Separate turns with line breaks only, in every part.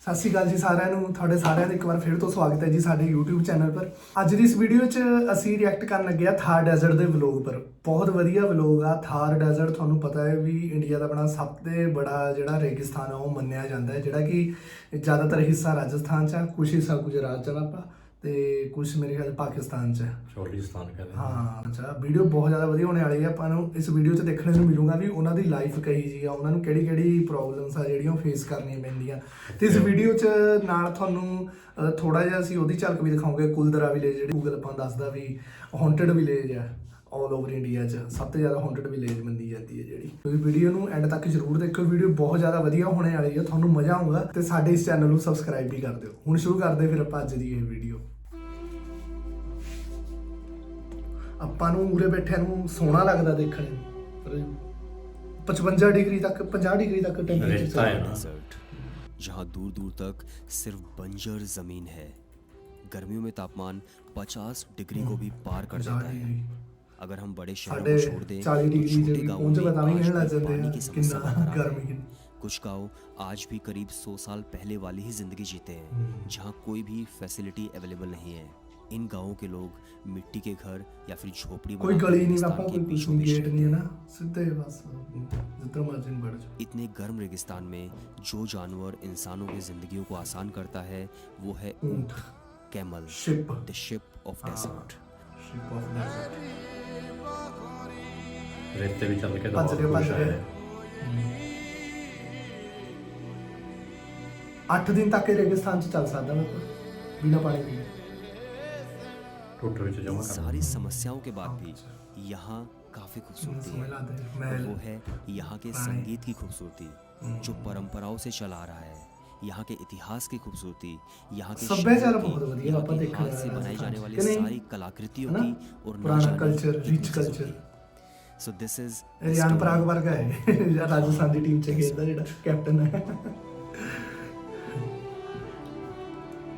ਸਤਿ ਸ਼੍ਰੀ ਅਕਾਲ ਜੀ ਸਾਰਿਆਂ ਨੂੰ। ਤੁਹਾਡੇ ਸਾਰਿਆਂ ਦਾ ਇੱਕ ਵਾਰ ਫਿਰ ਤੋਂ ਸਵਾਗਤ ਹੈ ਜੀ ਸਾਡੇ YouTube ਚੈਨਲ ਪਰ। ਅੱਜ ਦੀ ਇਸ ਵੀਡੀਓ 'ਚ ਅਸੀਂ ਰਿਐਕਟ ਕਰਨ ਲੱਗੇ ਆ ਥਾਰ ਡੈਜ਼ਰਟ ਦੇ ਵਲੋਗ ਪਰ। ਬਹੁਤ ਵਧੀਆ ਵਲੋਗ ਆ। ਥਾਰ ਡੈਜ਼ਰਟ ਤੁਹਾਨੂੰ ਪਤਾ ਹੈ ਵੀ ਇੰਡੀਆ ਦਾ ਆਪਣਾ ਸਭ ਤੋਂ ਬੜਾ ਜਿਹੜਾ ਰੇਗਿਸਤਾਨ ਆ ਉਹ ਮੰਨਿਆ ਜਾਂਦਾ ਹੈ, ਜਿਹੜਾ ਕਿ ਜ਼ਿਆਦਾਤਰ ਹਿੱਸਾ ਰਾਜਸਥਾਨ 'ਚ ਆ, ਕੁਝ ਹਿੱਸਾ ਗੁਜਰਾਤ 'ਚ ਆ ਤੇ ਕੁਝ ਮੇਰੇ ਖਿਆਲ ਪਾਕਿਸਤਾਨ 'ਚ
ਚੋਲਿਸਤਾਨ ਕਹਿੰਦੇ
ਹਾਂ। ਅੱਛਾ, ਵੀਡੀਓ ਬਹੁਤ ਜ਼ਿਆਦਾ ਵਧੀਆ ਹੋਣੇ ਵਾਲੀ ਹੈ। ਆਪਾਂ ਨੂੰ ਇਸ ਵੀਡੀਓ 'ਚ ਦੇਖਣ ਨੂੰ ਮਿਲੂਗਾ ਵੀ ਉਹਨਾਂ ਦੀ ਲਾਈਫ ਕਹੀ ਜੀ ਆ, ਉਹਨਾਂ ਨੂੰ ਕਿਹੜੀ ਪ੍ਰੋਬਲਮਸ ਆ ਜਿਹੜੀਆਂ ਉਹ ਫੇਸ ਕਰਨੀਆਂ ਪੈਂਦੀਆਂ। ਤੇ ਇਸ ਵੀਡੀਓ 'ਚ ਨਾਲ ਤੁਹਾਨੂੰ ਥੋੜਾ ਜਿਹਾ ਅਸੀਂ ਉਹਦੀ ਝਲਕ ਵੀ ਦਿਖਾਉਂਗੇ। ਕੁਲਦਰਾ ਵਿਲੇਜ ਜਿਹੜੀ ਗੂਗਲ ਆਪਾਂ ਦੱਸਦਾ ਵੀ ਹੌਂਟਡ ਵਿਲੇਜ ਆ ਆਲ ਓਵਰ ਇੰਡੀਆ 'ਚ ਸਭ ਤੋਂ ਜ਼ਿਆਦਾ ਹੌਂਟਡ ਵਿਲੇਜ ਮੰਨੀ ਜਾਂਦੀ ਹੈ ਜਿਹੜੀ। ਤੁਸੀਂ ਵੀਡੀਓ ਨੂੰ ਐਂਡ ਤੱਕ ਜ਼ਰੂਰ ਦੇਖਿਓ। ਵੀਡੀਓ ਬਹੁਤ ਜ਼ਿਆਦਾ ਵਧੀਆ ਹੋਣੇ ਵਾਲੀ ਹੈ, ਤੁਹਾਨੂੰ ਮਜ਼ਾ ਆਊਗਾ। ਤੇ ਸਾਡੇ ਇਸ ਚੈਨਲ ਨੂੰ ਸਬਸਕ੍ਰਾਈਬ ਵੀ ਕਰ ਦਿਓ। ਹੁਣ ਸ਼ੁਰੂ ਕਰਦੇ ਫਿਰ ਆਪਾਂ ਅੱਜ ਦੀ ਇਹ ਵੀਡੀਓ। ਆਪਾਂ ਨੂੰ ਉਰੇ ਬੈਠਿਆਂ ਨੂੰ ਸੋਹਣਾ ਲੱਗਦਾ ਦੇਖਣ ਨੂੰ, ਪਰ 55 डिग्री तक 50 डिग्री तक टेम्परेचर चल रहा है।
जहाँ दूर दूर तक सिर्फ बंजर जमीन है। गर्मियों में तापमान 50 डिग्री को भी पार कर देता है। अगर हम बड़े शहरों को छोड़ दें
40
तो
डिग्री
छोटे गांवों में आज भी पानी की समस्या बरकरार है।
गर्मी
कुछ गांव आज भी करीब 100 साल पहले वाली ही जिंदगी जीते हैं, जहाँ कोई भी फैसिलिटी अवेलेबल नहीं है। इन गांवों के लोग मिट्टी के घर या फिर झोपड़ी
कोई गली नहीं
रेगिस्तान
पापा,
के
कोई
बीचों
कुछ
बीच
गेट नहीं है
रहते
ना,
हैं।
सीधे बस जितना मर्जी बढ़ जाओ।
इतने गर्म रेगिस्तान में जो जानवर इंसानों की जिंदगियों को आसान करता है वो है ऊंट, camel,
ship,
the ship of desert.
Ship of desert.
रेते भी चल के तो
भज
बहुत
रहे
खुश
भज
है।
रहे 8 दिन तक ये रेगिस्तान च चल सकता मैं बिना पानी पिए।
टूट विच
इन
जमा
सारी
कर
समस्याओं के बाद भी यहाँ काफी खूबसूरती है, और
महल
वो है यहाँ के संगीत की खूबसूरती जो परंपराओं से चला आ रहा है। यहाँ के इतिहास की खूबसूरती, यहाँ के
सभ्याचार
शिल्प की,
बहुत बढ़िया
यहाँ
पापा
के
देखने
हाथ से
वाला
बनाई जाने
राजस्थान
वाली
के नहीं?
सारी कलाकृतियों
है ना?
की और न
पुराना
जाने
कल्चर,
कितनी
रिच
चीजों
कल्चर।
की। So this is
ਰਿਆਨ ਪਰਾਗ ਵਰਗਾ ਹੈ ਰਾਜਸਥਾਨ ਦੀ ਟੀਮ 'ਚ ਖੇਡਦਾ ਜਿਹੜਾ ਕੈਪਟਨ ਹੈ।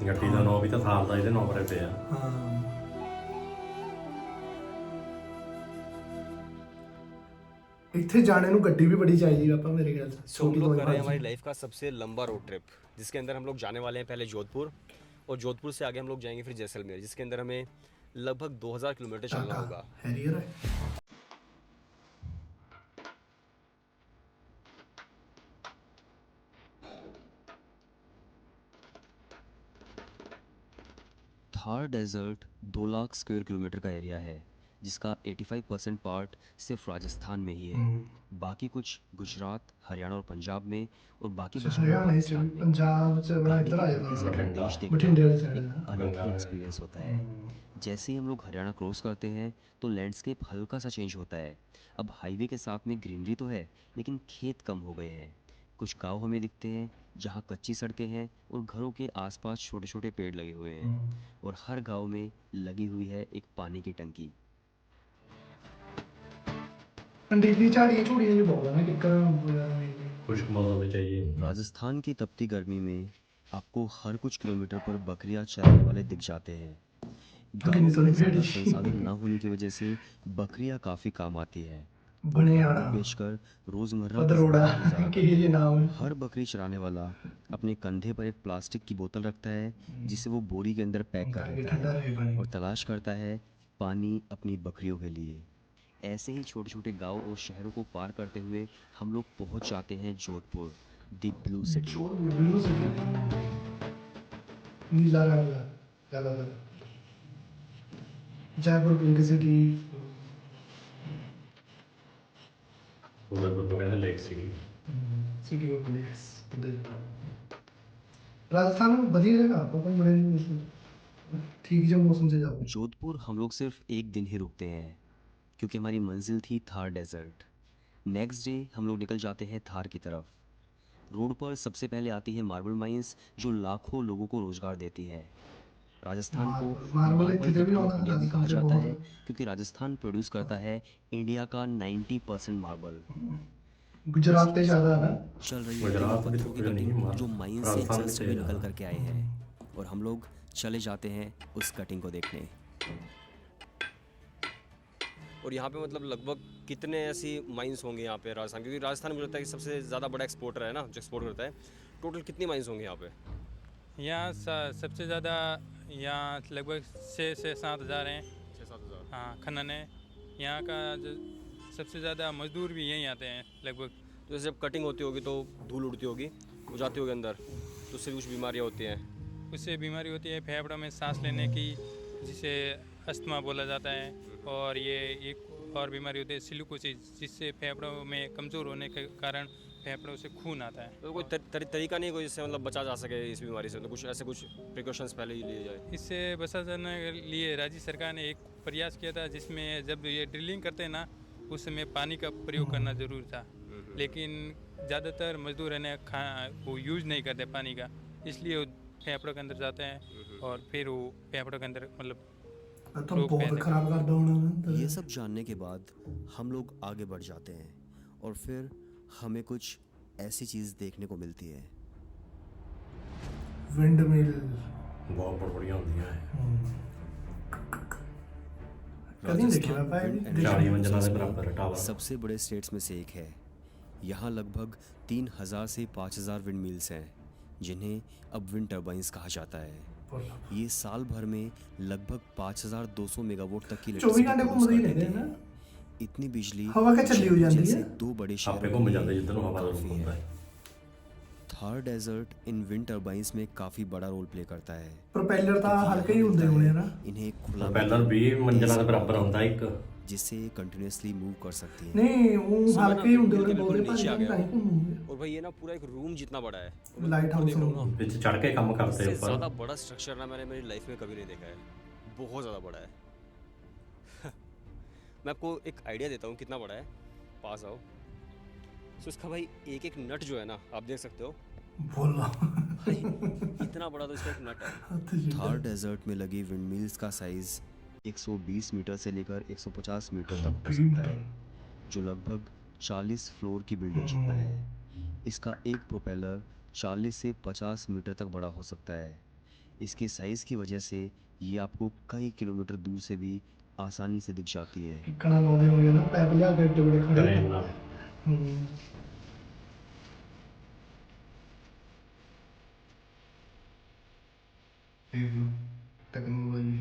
ਗੱਡੀ ਦਾ ਨਾਂ ਵੀ ਤਾਂ ਥਾਰ ਦਾ ਇਹਦੇ ਨਾਂ ਪਰੇ ਪਿਆ।
ਹਾਂ, ਇੱਥੇ ਜਾਣੇ ਨੂੰ ਗੱਡੀ ਵੀ ਬੜੀ ਚਾਹੀਦੀ ਆਪਾਂ ਮੇਰੇ ਖਿਆਲ ਚ।
सो हम लोग कर रहे हैं हमारी लाइफ का सबसे लंबा रोड ट्रिप, जिसके अंदर हम लोग जाने वाले हैं पहले जोधपुर, और जोधपुर से आगे हम लोग जाएंगे फिर जैसलमेर, जिसके अंदर हमें लगभग 2000 किलोमीटर चलना होगा।
हैरियर है।
Thar desert 2 lakh square kilometre का एरिया है, जिसका 85% पार्ट सिर्फ राजस्थान में ही है। बाकी कुछ गुजरात, हरियाणा और पंजाब में, और बाकी बचा हुआ
हरियाणा से
पाकिस्तान में।
पंजाब से बड़ा इधर आ
इस
जाता है।
देश
बठिंडे वाली
देखना
साइड
एक
है।
अलग एक्सपीरियंस होता है। जैसे ही हम लोग हरियाणा क्रॉस करते हैं तो लैंडस्केप हल्का सा चेंज होता है। अब हाईवे के साथ में ग्रीनरी तो है, लेकिन खेत कम हो गए हैं। कुछ गांव हमें दिखते हैं जहाँ कच्ची सड़कें हैं और घरों के आसपास छोटे छोटे पेड़ लगे हुए हैं, और हर गांव में लगी हुई है एक पानी की टंकी।
पंडीली झाड़ियाँ झूड़ियाँ भी बहुत है ना किकर
खुश्क मौसम में चाहिए।
राजस्थान की तपती गर्मी में आपको हर कुछ किलोमीटर पर बकरियां चराने वाले दिख जाते हैं। गाँव में ज़्यादा संसाधन न होने की वजह से बकरियां काफ़ी काम आती है।
बने
दूध
आना
बेचकर रोजमर्रा की
पदरोड़ा
जिंदगी गुजारा
के ये नाम है।
हर बकरी चराने वाला अपने कंधे पर एक प्लास्टिक की बोतल रखता है, जिसे वो बोरी के अंदर पैक कर
ताकि
लेता
ठंडा रहे
है
पानी।
और तलाश करता है पानी अपनी बकरियों के लिए। ऐसे ही छोटे छोटे गांव और शहरों को पार करते हुए हम लोग पहुंच जाते हैं जोधपुर, द ब्लू सिटी।
चोर ब्लू से नीला रंग है ज्यादातर। जयपुर पिंक सिटी
उधर को कहते हैं lake city.
City of place. Rajasthan में बढ़िया जगह आपको कोई बड़े ठीक जो मौसम से जाओ।
जोधपुर हम लोग सिर्फ एक दिन ही रुकते हैं, क्योंकि हमारी मंजिल थी थार डेजर्ट। नेक्स्ट डे हम लोग निकल जाते हैं थार की तरफ। रोड पर सबसे पहले आती है मार्बल माइंस, जो लाखों लोगों को रोजगार देती है। राजस्थान को
मार्बल
मार्बल
इतने भी
कैपिटल ऑफ
होना
इंडिया भी कहा
राजस्थान से
जाता है,
बहुत
क्योंकि राजस्थान प्रोड्यूस करता है इंडिया का 90% मार्बल।
गुजरात से ज्यादा है ना।
चल रही है
गुजरात
पत्थरों
भी
की
तो कोई नहीं
कटिंग,
है,
जो माइन से
राजस्थान
जस्ट
भी
अभी
तेज
निकल
है।
करके आए हैं, और हम लोग चले जाते हैं उस कटिंग को देखने।
और यहाँ पे मतलब लगभग कितने ऐसी माइंस होंगे यहाँ पे राजस्थान, क्योंकि राजस्थान मुझे लगता है कि सबसे ज़्यादा बड़ा एक्सपोर्टर है ना, जो एक्सपोर्ट करता है। टोटल कितनी माइंस होंगे यहाँ पे?
यहाँ सबसे ज़्यादा यहाँ लगभग 6 से 7 हज़ार हैं।
6-7 हज़ार।
हाँ, खनन है यहाँ का जो सबसे ज़्यादा मजदूर भी यहीं आते हैं लगभग।
तो जैसे जब कटिंग होती होगी तो धूल उड़ती होगी, वो जाती होगी अंदर, तो उससे कुछ बीमारियाँ होती हैं।
उससे बीमारी होती है फेफड़ों में सांस लेने की, जिसे अस्थमा बोला जाता है। और ये एक और बीमारी होती है सिलिकोसिस, जिससे फेफड़ों में कमज़ोर होने के कारण फेफड़ों से खून आता है।
तो कोई तरीका नहीं कोई जिससे मतलब बचा जा सके इस बीमारी से, तो कुछ ऐसे कुछ प्रिकॉशंस पहले ही लिए जाए?
इससे बचाने के लिए राज्य सरकार ने एक प्रयास किया था, जिसमें जब ये ड्रिलिंग करते हैं ना, उस समय पानी का प्रयोग करना ज़रूर था। लेकिन ज़्यादातर मजदूर है ना वो यूज़ नहीं करते पानी का, इसलिए वो फेफड़ों के अंदर जाते हैं और फिर वो फेफड़ों के अंदर मतलब
तो
रोग
बहुत
पैदा
खराब कर दो
ये सब जानने के बाद हम लोग आगे बढ़ जाते हैं और फिर हमें कुछ ऐसी चीज़ देखने को मिलती है।
Wind mill.
बहुत बढ़िया होंदियां है।
कभी देखी मैं भाई,
विंड एनर्जी
40 मंजिला
प्रोसेस
के
में
बराबर है टावर।
सबसे बड़े स्टेट्स में से एक है। यहाँ लगभग 3000 से 5000 विंड मिल्स हैं, जिन्हें अब विंड टर्बाइंस कहा जाता है। ये साल भर में लगभग 5200 मेगावाट तक की
24 घंटे
इलेक्ट्रिसिटी
घूमते ही
प्रोड्यूस
रहते
करती
हैं
है।
ना।
इतनी बिजली
हवा का चली हुई जाती
जैसे
है।
2 बड़े
आपे
शहरों
घूम
के
जाते
लिए
जिधर हवा का
काफी
रुख होता
है।
है।
थार डेजर्ट इन विंड टर्बाइंस में काफी बड़ा रोल प्ले करता है।
प्रोपेलर ਤਾਂ
क्योंकि
ਹਲਕੇ ਹੀ
यहाँ
ਹੁੰਦੇ
मिलता
ਹੋਣੇ
है
ਨਾ।
इन्हें खुला
प्रोपेलर 20 मंजिला के बराबर होता है एक।
जिससे कंटिन्यूअसली मूव कर सकती है।
ਨਹੀਂ ਉਹ
सुबह ना
ਹਲਕੇ ਹੀ ਹੁੰਦੇ
बिल्कुल
ਹੋਣੇ, ਬਹੁਤੇ
नीचे आ
ਭਾਰੀ
गया
ਤਾਂ
हूँ।
ਨਹੀਂ घूमूंगे।
और भाई ये ना पूरा एक रूम जितना बड़ा है, और मैं
लाइट
ऊपर
हाउस
देख रहा हूँ ना,
ਵਿੱਚ चढ़ के काम करते
इससे
हैं
ज़्यादा
ऊपर।
बड़ा स्ट्रक्चर ना मैंने मेरी लाइफ में कभी नहीं देखा है। बहुत ज़्यादा बड़ा है। मैं आपको एक आइडिया देता हूँ कितना बड़ा है, पास आओ। तो इसका भाई एक एक नट जो है ना, आप देख सकते हो
बोला
भाई, इतना बड़ा तो इसका एक नट है।
थार डेजर्ट में लगी विंडमिल्स का साइज 120 मीटर से लेकर 150 मीटर तक हो सकता है, जो लगभग 40 फ्लोर की बिल्डिंग जितना है। इसका एक प्रोपेलर 40 से 50 मीटर तक बड़ा हो सकता है। इसके साइज की वजह से ये आपको कई किलोमीटर दूर से भी आसानी से दिख जाती है।
ਕਿੱਕਣਾ ਲਾਉਂਦੇ ਹੋਣਗੇ ਨਾ, ਪੈਪ ਲਿਆ ਕੇ ਏਡੇ ਬੜੇ ਖੜੇ।
करें ना।
टेक्नोलॉजी।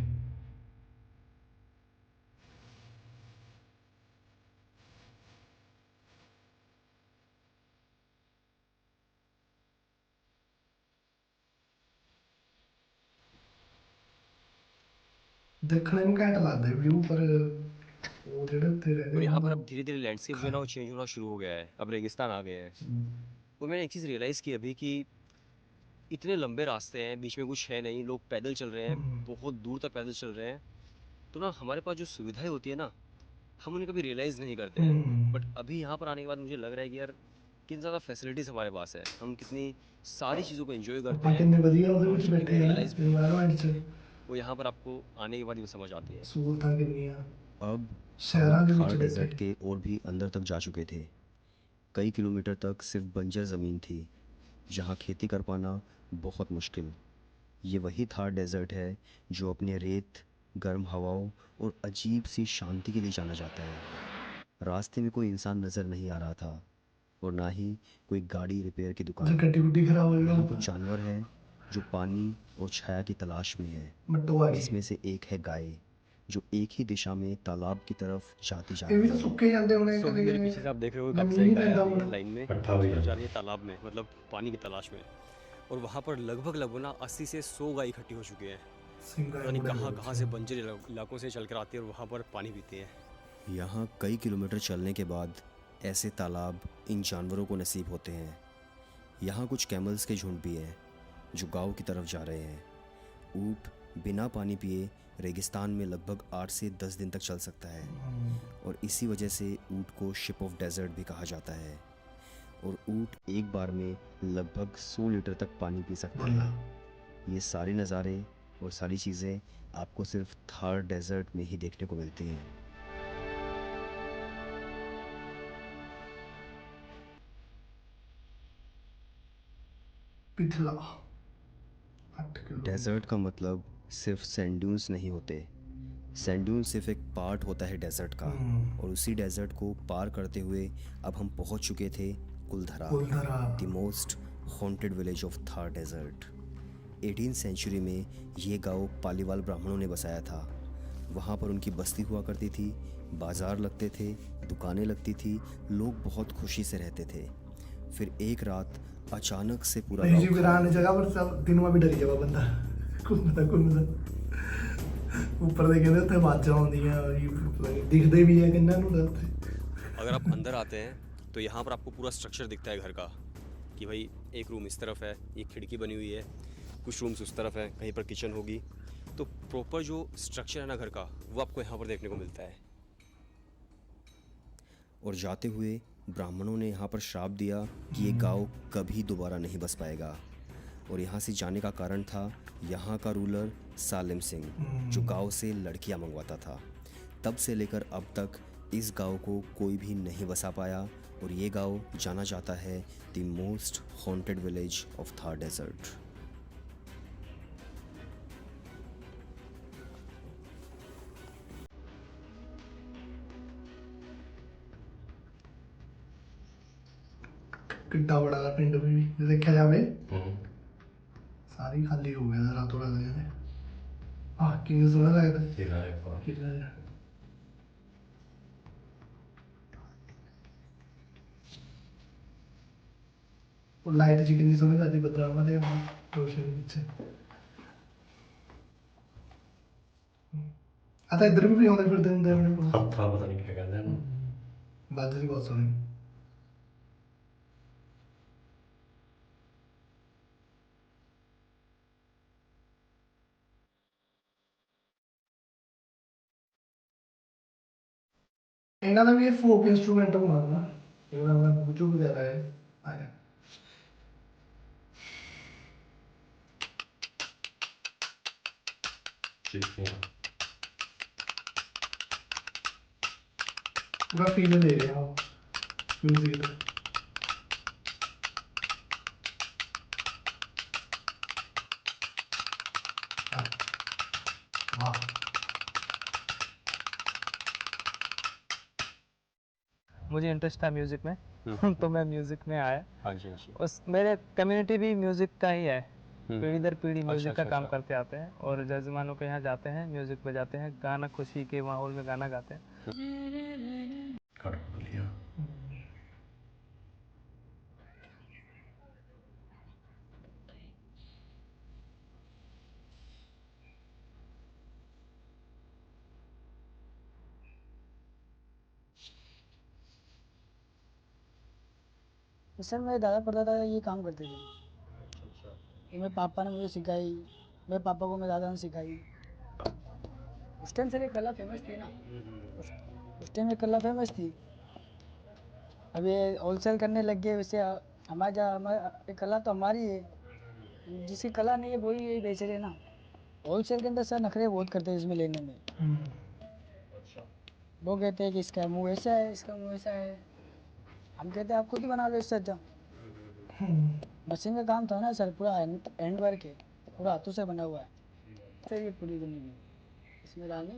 देखने में घैंट लगदा व्यू, पर वो ਜਿਹੜੇ ਉੱਤੇ रहते
और यहाँ पर
हैं
अब धीरे धीरे लैंडस्केप जो है ना वो चेंज होना शुरू हो गया है, अब रेगिस्तान आ गए हैं। और मैंने एक चीज़ रियलाइज़ की अभी कि इतने लंबे रास्ते हैं, बीच में कुछ है नहीं, लोग पैदल चल रहे हैं, बहुत दूर तक पैदल चल रहे हैं। तो ना हमारे पास जो सुविधाएं होती है ना, हम उन्हें कभी रियलाइज़ नहीं करते हैं। बट अभी यहाँ पर आने के बाद मुझे लग रहा है कि यार कितनी ज़्यादा फैसिलिटीज़ हमारे पास है, हम कितनी सारी चीज़ों को एंजॉय करते
ਆਪਾਂ
हैं।
ਕਿੰਨੇ ਵਧੀਆ ਉਹਦੇ ਵਿੱਚ
हम
ਬੈਠੇ ਆ
रियलाइज़ भी नहीं
এনवायरमेंट 'ਚ,
करते। वो यहाँ पर आपको आने के बाद ही वो समझ आती है।
ਸਹੂਲਤਾਂ ਕਿੰਨੀਆਂ
अब
शहरों
हम
के बीच
थार
बैठे।
डेजर्ट के और भी अंदर तक जा चुके थे। कई किलोमीटर तक सिर्फ बंजर ज़मीन थी, जहाँ खेती कर पाना बहुत मुश्किल। ये वही थार डेजर्ट है जो अपने रेत, गर्म हवाओं और अजीब सी शांति के लिए जाना जाता है। रास्ते में कोई इंसान नज़र नहीं आ रहा था और ना ही कोई गाड़ी रिपेयर की
जो
दुकान।
गड्डी गुड्डी खराब हो
यहाँ
गई
कुछ जानवर हैं जो पानी और छाया की तलाश में है।
मट्टू आ
जिसमें
गई।
से एक है गाय, जो एक ही दिशा में तालाब की तरफ जाती जा
ਇਹ ਵੀ
रही
ਤਾਂ
है।
ਸੁੱਕੇ ਜਾਂਦੇ ਹੋਣੇ
सो
कभी
मेरे पीछे से आप देख रहे हो काफ़ी
नमी
सारी
नहीं
गायें
पैदा
आ रही
होना।
हैं लाइन में,
इकट्ठा हुई
तरफ
है।
जा रही है तालाब में, मतलब पानी की तलाश में। और वहाँ पर लगभग लगभग ना 80 से 100 गाय इकट्ठी हो चुकी हैं।
सिंगाई
यानी
बड़े
कहाँ
लोग
कहाँ से बंजर इलाकों से चल कर आती है और वहाँ पर पानी पीती हैं।
यहाँ कई किलोमीटर चलने के बाद ऐसे तालाब इन जानवरों को नसीब होते हैं। यहाँ कुछ कैमल्स के झुंड भी हैं जो गांव की तरफ जा रहे हैं। ऊँट बिना पानी पिए रेगिस्तान में लगभग 8 से 10 दिन तक चल सकता है और इसी वजह से ऊँट को शिप ऑफ डेजर्ट भी कहा जाता है। और ऊँट एक बार में लगभग 100 लीटर तक पानी पी सकता है। ये सारे नज़ारे और सारी चीज़ें आपको सिर्फ थार डेजर्ट में ही देखने को मिलती हैं।
पिछला 8 किलो।
डेजर्ट का मतलब सिर्फ सैंड ड्यून्स नहीं होते। सैंड ड्यून सिर्फ एक पार्ट होता है डेजर्ट का, और उसी डेजर्ट को पार करते हुए अब हम पहुंच चुके थे Kuldhara,
Kuldhara.
The most haunted village of Thar desert. 18th century में ये गांव पालीवाल ब्राह्मणों ने बसाया था। वहाँ पर उनकी बस्ती हुआ करती थी, बाजार लगते थे, दुकानें लगती थी, लोग बहुत खुशी से रहते थे। फिर एक रात अचानक से पूरा
नहीं जी
गाँव
वीरान जगह पर सब दिन में भी डरी जावा बंदा घूमदा ऊपर देखे तो उत्थे आवाज़ां आउंदियां दिखदे भी है किन्ना नूं उत्थे।
अगर आप अंदर आते हैं तो यहाँ पर आपको पूरा स्ट्रक्चर दिखता है घर का, कि भाई एक रूम इस तरफ है, एक खिड़की बनी हुई है, कुछ रूम्स उस तरफ है, कहीं पर किचन होगी। तो प्रॉपर जो स्ट्रक्चर है ना घर का, वो आपको यहाँ पर देखने को मिलता है।
और जाते हुए ब्राह्मणों ने यहाँ पर श्राप दिया कि ये गांव कभी दोबारा नहीं बस पाएगा। और यहाँ से जाने का कारण था यहाँ का रूलर सालिम सिंह, जो गांव से लड़कियाँ मंगवाता था। तब से लेकर अब तक इस गांव को कोई भी नहीं बसा पाया, और ये गांव जाना जाता है the most haunted village of Thar desert.
किड्डा बड़ा दा पिंड भी जे देखा जाए सारी खाली हो गया रातों रात ने। किंग सोना लगता है
तेरा एक बार
किला वो लाइट जी कितनी सोहनी लगती बदला वाले रोशनी पीछे। आता इधर भी आਉਂਦੇ ਫਿਰਦੇ ਹੁੰਦੇ ਆਪਣੇ ਕੋਲ
ਹੱਥਾ ਪਤਾ ਨਹੀਂ ਕੀ ਕਹਿੰਦੇ ਇਹਨੂੰ।
ਬਾਜ ਦੀ ਬਹੁਤ ਸੋਹਣੀ। ਇਹਨਾਂ ਦਾ ਵੀ ਇਹ ਫੋਕ ਇੰਸਟਰੂਮੈਂਟ ਹੋਣਾ ਨਾ, ਇਹਨਾਂ ਦਾ ਬੁਝੂ ਵਗੈਰਾ ਹੈ ਆਇਆ।
ਠੀਕ ਹੈ
पूरा फील दे रहा हो म्यूजिक का। वाह
मुझे इंटरेस्ट था म्यूज़िक में तो मैं म्यूज़िक में आया।
हाँ जी, हाँ जी।
उस मेरे कम्युनिटी भी म्यूज़िक का ही है, पीढ़ी दर पीढ़ी म्यूज़िक का
अच्छा,
काम
अच्छा।
करते आते हैं, और जजमानों के यहाँ जाते हैं, म्यूज़िक बजाते हैं, गाना खुशी के माहौल में गाना गाते हैं।
ਕਰ ਲਿਆ
सर मेरे दादा परदादा ये काम करते थे। ये मेरे पापा ने मुझे सिखाई, मेरे पापा को मेरे दादा ने सिखाई। उस टाइम सर ये कला फेमस थी ना, उस टाइम ये कला फेमस थी। अब ये होलसेल करने लग गए, वैसे हमारा ये कला तो हमारी है, जिसकी कला नहीं है वही ये बेच रहे हैं ना। होलसेल के अंदर सर नखरे बहुत करते हैं इसमें लेने में। वो कहते हैं कि इसका मुँह ऐसा है, इसका मुँह ऐसा है। हम कहते हैं आप खुद ही बना लो इससे अच्छा। मशीन का काम था ना सर, पूरा हैंड वर्क है, पूरा हाथों से बना हुआ है। सर ये पूरी बनी हुई है, इसमें रानी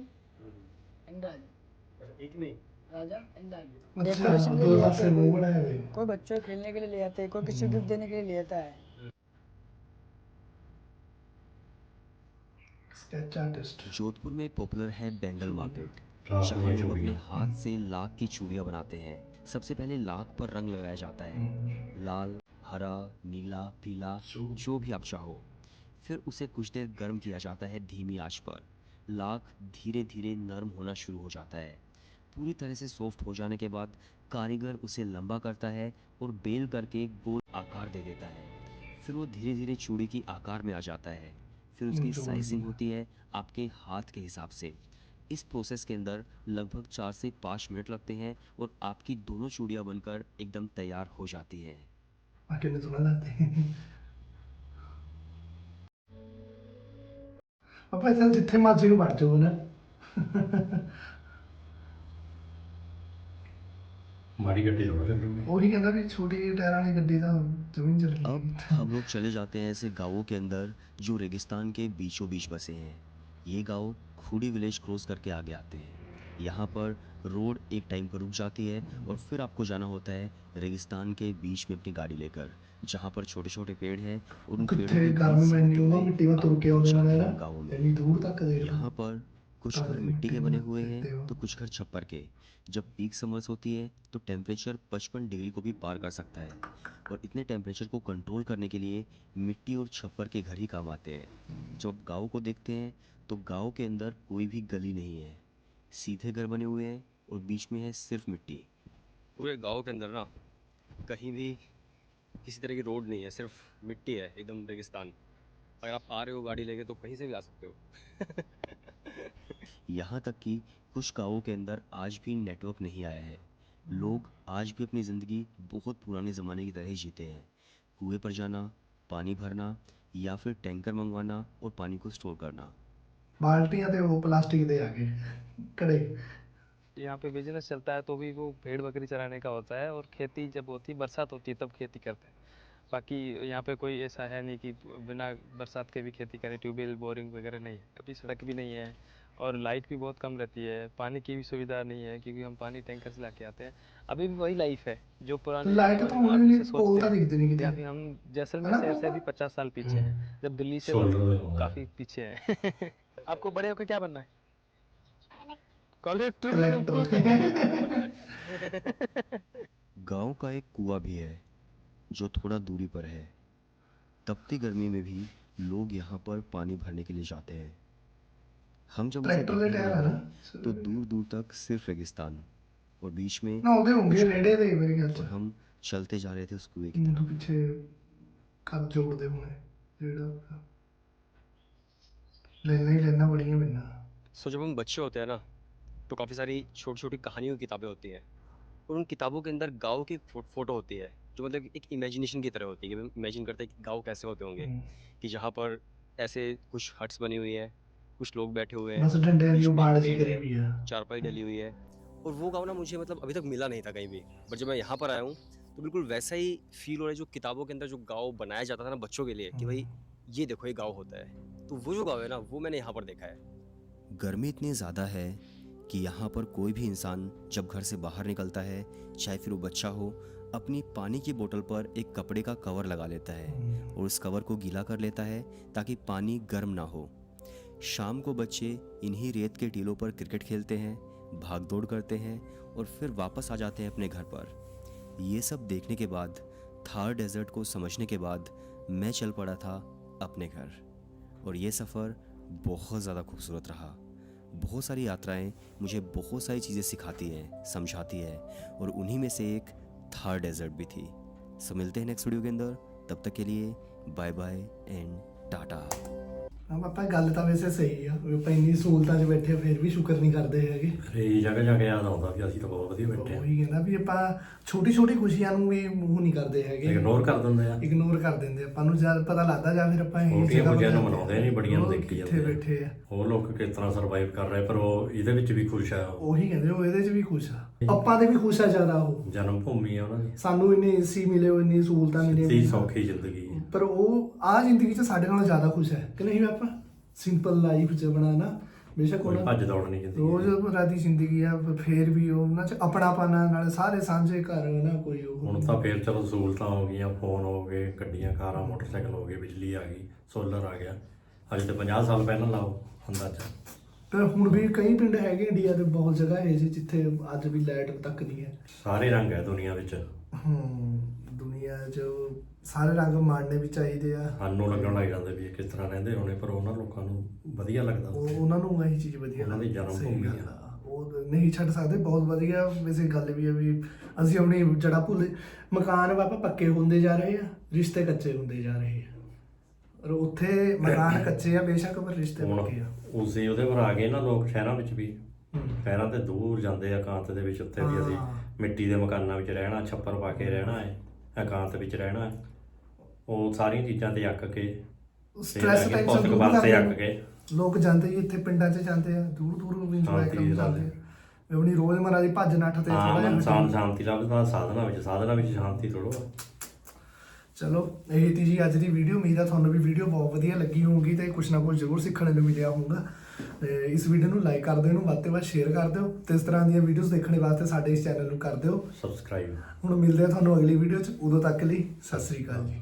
एंड राजा,
एक नहीं,
राजा एंड रानी।
अच्छा
डेकोरेशन के
दो
लिए
हाथ
आते
से मुंह
हैं,
बनाए हुए
कोई बच्चों को खेलने के लिए ले आते हैं, कोई किसी को गिफ्ट देने के लिए ले आता है।
Sketch artist.
जोधपुर में पॉपुलर है बैंगल मार्केट,
रात
जहाँ
में
लोग अपने
चूड़ियाँ।
हाथ से लाख की चूड़ियाँ बनाते हैं। सबसे पहले लाख पर रंग लगाया जाता है, लाल, हरा, नीला, पीला, जो भी आप चाहो। फिर उसे कुछ देर गर्म किया जाता है धीमी आंच पर। लाख धीरे धीरे नरम होना शुरू हो जाता है। पूरी तरह से सॉफ्ट हो जाने के बाद कारीगर उसे लंबा करता है और बेल करके गोल आकार दे देता है। फिर वो धीरे धीरे चूड़ी की आकार में आ जाता है। फिर उसकी
चूड़ी।
साइजिंग होती है आपके हाथ के हिसाब से। इस प्रोसेस के अंदर लगभग 4 से 5 मिनट लगते हैं और आपकी दोनों चूड़ियाँ बनकर एकदम तैयार हो जाती हैं।
कितने सोना लगते हैं पापा इतना जिथे मर्जी ਨੂੰ ਵੜ ਜਾਓ ਨਾ।
ਮਾੜੀ ਗੱਡੀ ਥੋੜਾ ਫਿਰ ਵੀ
ਉਹੀ ਕਹਿੰਦਾ ਵੀ ਛੋਟੀ ਟਾਇਰਾਂ ਵਾਲੀ ਗੱਡੀ ਤਾਂ ਜ਼ਮੀਨ ਚ
अब
ਲੱਗੀ।
हम लोग चले जाते हैं ऐसे गांवों के अंदर जो रेगिस्तान के बीचों बीच बसे हैं। ये गांव खूडी विलेज क्रॉस करके आगे आते हैं। यहाँ पर रोड एक टाइम पर रुक जाती है और फिर आपको जाना होता है रेगिस्तान के बीच में अपनी गाड़ी लेकर, जहाँ पर छोटे छोटे पेड़ हैं और उन पेड़ों
ਕਿੱਥੇ
के
ਗਰਮ
बीच से
ਮੈਨੀ
होते
ਉਹਨਾਂ
हुए
ਮਿੱਟੀ में ਤੁਰ के आਉਂਦੇ
जाते
ਨੇ
हैं गाँवों में।
ਇੰਨੀ दूर तक देख लो।
यहाँ पर कुछ घर
काली
मिट्टी के
मिट्टी
बने
में
हुए
देखते
हैं
हो।
तो कुछ घर छप्पर के। जब पीक समर्स होती है तो टेम्परेचर 55 डिग्री को भी पार कर सकता है, और इतने टेम्परेचर को कंट्रोल करने के लिए मिट्टी और छप्पर के घर ही काम आते हैं। जब आप गाँव को देखते हैं तो गाँव के अंदर कोई भी गली नहीं है, सीधे घर बने हुए हैं और बीच में है सिर्फ मिट्टी।
पूरे गांव के अंदर ना कहीं भी किसी तरह की रोड नहीं है, सिर्फ मिट्टी है, एकदम रेगिस्तान। अगर आप आ रहे हो गाड़ी लेके तो कहीं से भी आ सकते हो।
यहाँ तक कि कुछ गाँवों के अंदर आज भी नेटवर्क नहीं आया है। लोग आज भी अपनी ज़िंदगी बहुत पुराने ज़माने की तरह ही जीते हैं। कुएं पर जाना, पानी भरना या फिर टैंकर मंगवाना और पानी को स्टोर करना।
बाल्टियां ते वो प्लास्टिक दे आगे कड़े।
यहाँ पे बिजनेस चलता है तो भी वो भेड़ बकरी चराने का होता है, और खेती जब होती बरसात होती है तब खेती करते हैं। बाकी यहाँ पे कोई ऐसा है नहीं कि बिना बरसात के भी खेती करें। ट्यूबवेल बोरिंग वगैरह नहीं है, कभी सड़क भी नहीं है, और लाइट भी बहुत कम रहती है। पानी की भी सुविधा नहीं है क्योंकि हम पानी टैंकर से लाके आते हैं। अभी भी वही लाइफ है जो पुराने
लाइट तो
आप
होनी
जिसे
नहीं,
सोचते
पोल तो
हैं।
दिखते नहीं
कि
किते।
अभी हम जैसलमेर
है ना?
शहर से अभी 50 साल पीछे हैं, जब दिल्ली से
सोलर
काफ़ी पीछे हैं। आपको बड़े होकर क्या बनना है? कलेक्टर।
कलेक्टर।
गांव का एक कुआं भी है जो थोड़ा दूरी पर है। तपती गर्मी में भी लोग यहाँ पर पानी भरने के लिए जाते हैं। हम जब उसे
ट्रैक्टर दे
देखने
टायर
लगे
है ना
तो दूर दूर तक सिर्फ रेगिस्तान, और बीच में
ना ਉਹਦੇ होंगे
कुछ
रेड़े
घर।
दे मेरे ख्याल
और
ਚ
हम चलते जा रहे थे उस कुएं की
मुंह
तरफ।
पीछे कर जोड़ते होने रेड़ा लेना ही लेना बढ़िया मिलना।
सो जब हम बच्चे होते हैं ना तो काफ़ी सारी छोटी छोटी कहानियों की किताबें होती हैं, और उन किताबों के अंदर गाँव की फ़ोटो होती है जो मतलब एक इमेजिनेशन की तरह होती है कि हम इमेजिन करते हैं कि गाँव कैसे होते होंगे, कि जहाँ पर ऐसे कुछ हट्स बनी हुई है, कुछ लोग बैठे हुए हैं,
बस डंडे
बीच
जो
में एक
बाड़ सी
पेड़
करी
है,
हुई है।
चारपाई डली हुई है। और वो गाँव ना मुझे मतलब अभी तक मिला नहीं था कहीं भी, बट जब मैं यहाँ पर आया हूँ तो बिल्कुल वैसा ही फील हो रहा है जो किताबों के अंदर जो गाँव बनाया जाता था ना बच्चों के लिए, कि भाई ये देखो ये गाँव होता है। तो वो जो गाँव है ना वो मैंने यहाँ पर देखा है।
गर्मी इतनी ज़्यादा है कि यहाँ पर कोई भी इंसान जब घर से बाहर निकलता है, चाहे फिर वो बच्चा हो, अपनी पानी की बोतल पर एक कपड़े का कवर लगा लेता है और उस कवर को गीला कर लेता है ताकि पानी गर्म ना हो। शाम को बच्चे इन्हीं रेत के टीलों पर क्रिकेट खेलते हैं, भाग दौड़ करते हैं और फिर वापस आ जाते हैं अपने घर पर। ये सब देखने के बाद, थार डेजर्ट को समझने के बाद मैं चल पड़ा था अपने घर, और ये सफ़र बहुत ज़्यादा खूबसूरत रहा। बहुत सारी यात्राएं मुझे बहुत सारी चीज़ें सिखाती हैं, समझाती है, और उन्हीं में से एक थार डेजर्ट भी थी। सो मिलते हैं नेक्स्ट वीडियो के अंदर, तब तक के लिए बाय बाय एंड टाटा।
ਹਾਂ ਪਾਪਾ ਗੱਲ ਤਾਂ ਵੈਸੇ ਸਹੀ ਆ ਵੀ ਆਪਾਂ ਇੰਨੀ ਸਹੂਲਤਾਂ 'ਚ ਬੈਠੇ ਫਿਰ ਵੀ ਸ਼ੁਕਰ ਨਹੀਂ ਕਰਦੇ ਹੈਗੇ।
ਅਰੇ ਇਹ ਜਗ੍ਹਾ ਜਾ ਕੇ ਯਾਦ ਆਉਂਦਾ ਵੀ ਅਸੀਂ ਤਾਂ ਬਹੁਤ ਵਧੀਆ ਬੈਠੇ ਆ।
ਉਹੀ ਕਹਿੰਦਾ ਵੀ ਆਪਾਂ ਛੋਟੀ ਛੋਟੀ ਖੁਸ਼ੀਆਂ ਨੂੰ ਵੀ ਮੂੰਹ ਨਹੀਂ ਕਰਦੇ ਹੈਗੇ,
ਇਗਨੋਰ ਕਰ ਦਿੰਦੇ ਆ।
ਇਗਨੋਰ ਕਰ ਦਿੰਦੇ ਆਪਾਂ ਨੂੰ ਜਦ ਪਤਾ ਲੱਗਦਾ ਜਾਂ ਫਿਰ ਆਪਾਂ ਇਹ
ਛੋਟੀਆਂ
ਜਗ੍ਹਾ
ਖੁਸ਼ੀਆਂ ਨੂੰ
ਪਰ
ਮਨਾਉਂਦੇ ਨਹੀਂ, ਬੜੀਆਂ ਨੂੰ
ਉਹ
ਦੇਖੀ
ਕਿੱਥੇ
ਜਾਂਦੇ ਆ।
ਬੈਠੇ ਆ।
ਹੋਰ ਲੋਕ ਕਿਸ ਤਰ੍ਹਾਂ ਸਰਵਾਈਵ ਕਰ ਰਹੇ, ਪਰ ਉਹ ਇਹਦੇ ਵਿੱਚ ਵੀ ਖੁਸ਼ ਆ।
ਉਹੀ ਕਹਿੰਦੇ ਉਹ ਇਹਦੇ 'ਚ ਵੀ ਖੁਸ਼ ਆ, ਆਪਾਂ ਦੇ ਵੀ ਖੁਸ਼ ਆ ਜ਼ਿਆਦਾ। ਉਹ
ਜਨਮ ਭੂਮੀ ਆ ਉਹਨਾਂ ਦੀ,
ਸਾਨੂੰ ਇੰਨੇ ਏਸੀ ਮਿਲੇ, ਉਹ ਇੰਨੀ ਸਹੂਲਤਾਂ
ਸਿੱਧੀ
ਮਿਲੀਆਂ,
ਸੌਖੀ ਜ਼ਿੰਦਗੀ।
ਪਰ ਉਹ ਆਹ ਜ਼ਿੰਦਗੀ 'ਚ ਸਾਡੇ ਨਾਲੋਂ ਜ਼ਿਆਦਾ ਖੁਸ਼ ਹੈ ਕਿ ਨਹੀਂ ਆਪਾਂ? ਸਿੰਪਲ ਲਾਈਫ 'ਚ ਬਣਾ ਨਾ, ਬੇਸ਼ੱਕ
ਕੋਈ
ਉਹਨਾਂ
ਭੱਜ ਦੌੜ ਨਹੀਂ ਜ਼ਿੰਦਗੀ।
ਰੋਜ਼ਮर्रा ਦੀ ਜ਼ਿੰਦਗੀ ਆ, ਫੇਰ ਵੀ ਉਹਨਾਂ 'ਚ ਆਪਣਾਪਨ ਆ, ਨਾਲ ਸਾਰੇ ਸਾਂਝੇ ਘਰ ਨਾ ਕੋਈ ਉਹ
ਹੁਣ ਤਾਂ ਫੇਰ ਚਲੋ ਸਹੂਲਤਾਂ ਹੋ ਗਈਆਂ, ਫੋਨ ਹੋ ਗਏ, ਗੱਡੀਆਂ ਕਾਰਾਂ ਮੋਟਰਸਾਈਕਲ ਹੋ ਗਏ, ਬਿਜਲੀ ਆ ਗਈ, ਸੋਲਰ ਆ ਗਿਆ। ਅਜੇ ਤਾਂ 50 ਸਾਲ ਪਹਿਲਾਂ ਲਾਓ ਅੰਦਾਜ਼ਾ।
ਪਰ ਹੁਣ ਵੀ ਕਈ ਪਿੰਡ ਹੈਗੇ ਇੰਡੀਆ ਦੇ, ਬਹੁਤ ਜਗ੍ਹਾ ਹੈ ਜੀ ਜਿੱਥੇ ਅੱਜ ਵੀ ਲਾਈਟ ਤੱਕ ਨਹੀਂ ਹੈ।
ਸਾਰੇ ਰੰਗ ਹੈ ਦੁਨੀਆ ਵਿੱਚ।
ਦੁਨੀਆ 'ਚ ਸਾਰੇ ਰੰਗ ਮਾਣਨੇ ਵੀ ਚਾਹੀਦੇ ਆ।
ਸਾਨੂੰ ਲੱਗਣ ਲੱਗ ਜਾਂਦੇ ਵੀ ਇਹ ਕਿਸ ਤਰ੍ਹਾਂ ਰਹਿੰਦੇ ਹੋਣੇ, ਪਰ ਉਹਨਾਂ ਲੋਕਾਂ ਨੂੰ ਵਧੀਆ ਲੱਗਦਾ।
ਉਹਨਾਂ ਨੂੰ ਇਹੀ ਚੀਜ਼ ਵਧੀਆ
ਉਹਨਾਂ ਦੀ ਜਨਮ
ਸਹੀ
ਭੂਮੀ
ਗੱਲ
ਆ।
ਉਹ ਨਹੀਂ ਛੱਡ ਸਕਦੇ, ਬਹੁਤ ਵਧੀਆ। ਵੈਸੇ ਗੱਲ ਵੀ ਹੈ ਵੀ ਅਸੀਂ ਆਪਣੀ ਜੜਾ ਭੁੱਲੇ, ਮਕਾਨ ਵਾਪਾ ਪੱਕੇ ਹੁੰਦੇ ਜਾ ਰਹੇ ਆ, ਰਿਸ਼ਤੇ ਕੱਚੇ ਹੁੰਦੇ ਜਾ ਰਹੇ ਆ। ਔਰ ਉੱਥੇ ਮਕਾਨ ਕੱਚੇ ਆ ਬੇਸ਼ੱਕ, ਪਰ ਰਿਸ਼ਤੇ
ਹੁਣ
ਪੱਕੇ ਆ।
ਉਸੇ ਉਹਦੇ ਪਰ ਆ ਗਏ ਨਾ ਲੋਕ, ਸ਼ਹਿਰਾਂ ਵਿੱਚ ਵੀ ਸ਼ਹਿਰਾਂ ਤੇ ਦੂਰ ਜਾਂਦੇ ਆ ਇਕਾਂਤ ਦੇ ਵਿੱਚ। ਉੱਥੇ ਵੀ ਅਸੀਂ ਮਿੱਟੀ ਦੇ ਮਕਾਨਾਂ ਵਿੱਚ ਰਹਿਣਾ, ਛੱਪਰ ਪਾ ਕੇ ਰਹਿਣਾ ਹੈ, ਇਕਾਂਤ ਵਿੱਚ ਰਹਿਣਾ ਹੈ। ਉਹ ਸਾਰੀਆਂ ਚੀਜ਼ਾਂ ਤੇ ਅੱਕ ਕੇ,
ਸਟ੍ਰੈਸ ਟੈਨਸ਼ਨ
ਭੌਤਿਕ
ਦੂਰ
ਵਾਸਤੇ ਅੱਕ
ਕਰਦੇ
ਕੇ
ਲੋਕ ਜਾਂਦੇ ਜੀ, ਇੱਥੇ ਪਿੰਡਾਂ 'ਚ ਜਾਂਦੇ ਆ, ਦੂਰ ਦੂਰ ਇੰਜੋਏ
ਸ਼ਾਂਤੀ
ਕਰਨ ਜਾਂਦੇ ਆ। ਵੀ ਆਪਣੀ ਰੋਜ਼ਮर्रा ਦੀ ਭੱਜ ਨੱਠ ਤੇ
ਆਮ
ਥੋੜਾ
ਇਨਸਾਨ ਸ਼ਾਂਤੀ ਲੱਭਦਾ ਸਾਧਨਾ ਵਿੱਚ ਸ਼ਾਂਤੀ ਥੋੜੋ।
ਚਲੋ ਇਹ ਤੀ ਜੀ ਅੱਜ ਦੀ ਵੀਡੀਓ। ਉਮੀਦ ਆ ਤੁਹਾਨੂੰ ਵੀ ਵੀਡੀਓ ਬਹੁਤ ਵਧੀਆ ਲੱਗੀ ਹੋਊਗੀ ਤੇ ਕੁਛ ਨਾ ਕੁਛ ਜ਼ਰੂਰ ਸਿੱਖਣ ਨੂੰ ਮਿਲਿਆ ਹੋਊਗਾ। ਤੇ ਇਸ ਵੀਡੀਓ ਨੂੰ ਲਾਈਕ ਕਰ ਦਿਓ, ਇਹਨੂੰ ਵੱਧ ਤੋਂ ਵੱਧ ਸ਼ੇਅਰ ਕਰ ਦਿਓ ਤੇ ਇਸ ਤਰ੍ਹਾਂ ਦੀਆਂ ਵੀਡੀਓਜ਼ ਦੇਖਣ ਵਾਸਤੇ ਸਾਡੇ ਇਸ ਚੈਨਲ ਨੂੰ ਕਰ ਦਿਓ
ਸਬਸਕ੍ਰਾਈਬ।
ਹੁਣ ਮਿਲਦੇ ਆ ਤੁਹਾਨੂੰ ਅਗਲੀ ਵੀਡੀਓ 'ਚ, ਉਦੋਂ ਤੱਕ ਲਈ ਸਤਿ ਸ੍ਰੀ ਅਕਾਲ ਜੀ।